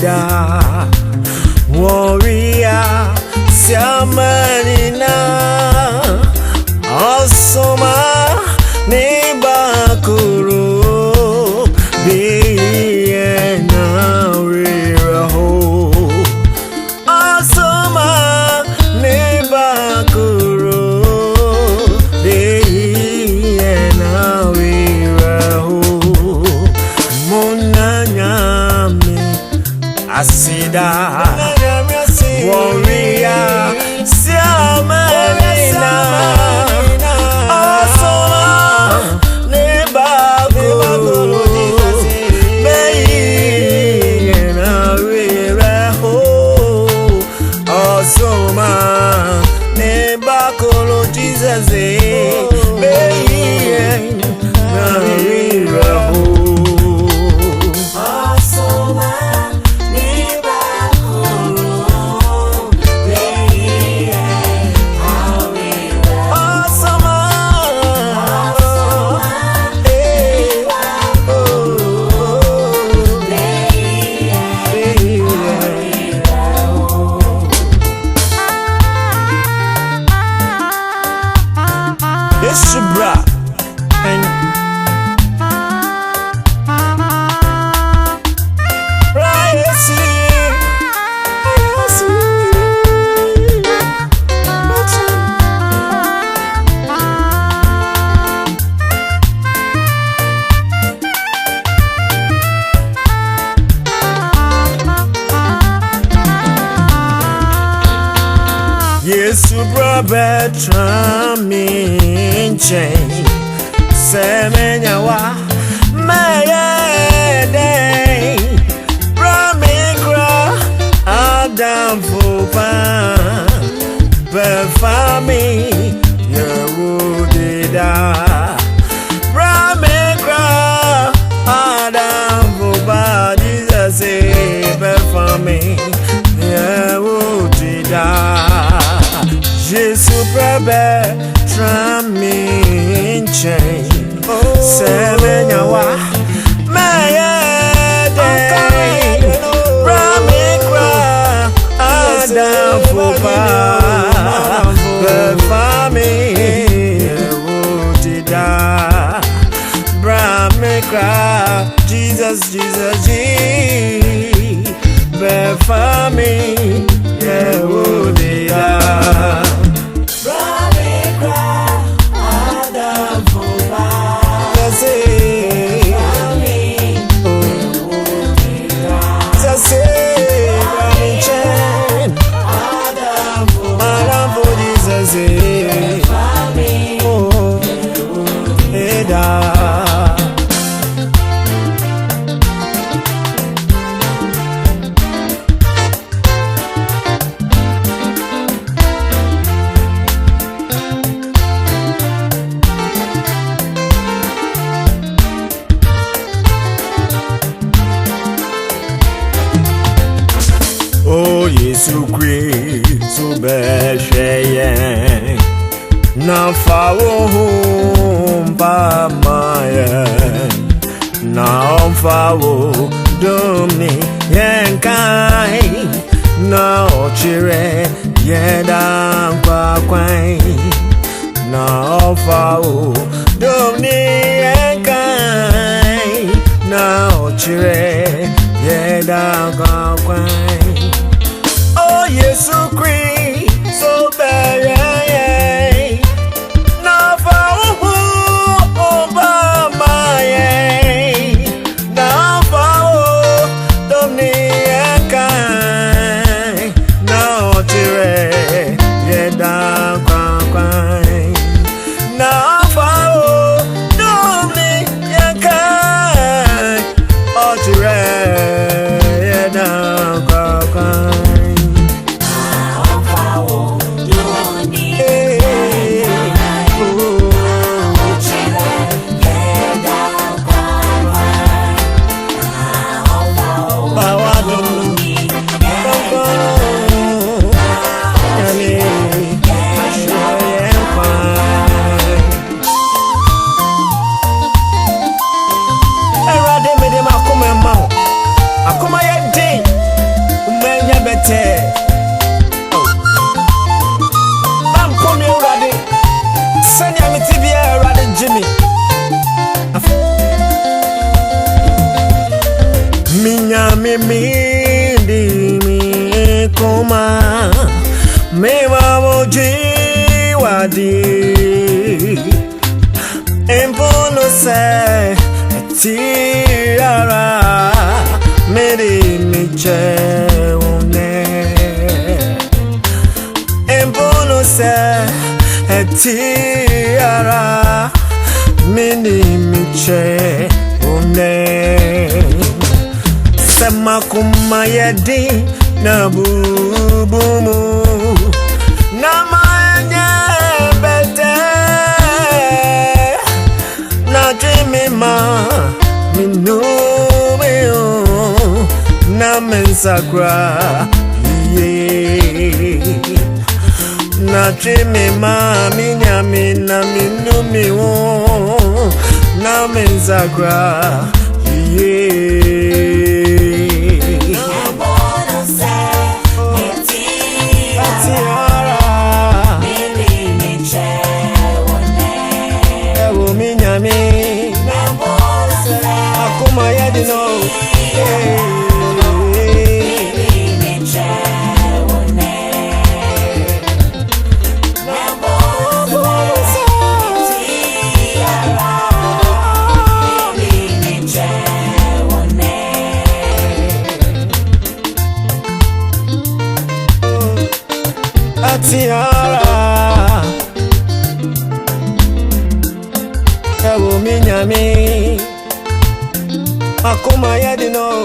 da warrior siamanina asoma nebakuru biena riraho asoma nebakuru biena riraho Monna Nyame Ase warrior siamanina asoma nebakuru biena riraho asoma nebakuru Jesus biena riraho Subra and Yesu brother tramin chain semenya wa mayede bramikra adam fupa befami yewudida bramikra adam fupa Jesus befami yewudida Jesus brother tramin chain semenya wa mayede bramikra adam fupa befami wudida bramikra Jesus befami wudida Oh, Yesu Christ, Besheye, na fawo humba maye, na fawo dumni yenkai, na ochire yeda kwakwai, na fawo dumni yenkai, na ochire yeda kwakwai. Yesu Christ, so bad, na fawo Obama, na fawo Dominica, na otire yeda kwakwai, na fawo Dominica, otire yeda kwakwai. Asante. Bampo mi urade. Sanya mi tibia urade Jimmy. Nyame di mi koma me wawoji wadi empono se tiara me di mi che one empono se tiara me di mi che one Sema kuma yedi na bubumu na manye bete na dreamy ma minume na mensakra ye na dreamy ma minyame na minume na mensakra ye Tiara Ewo mi nyame Akoma yedi no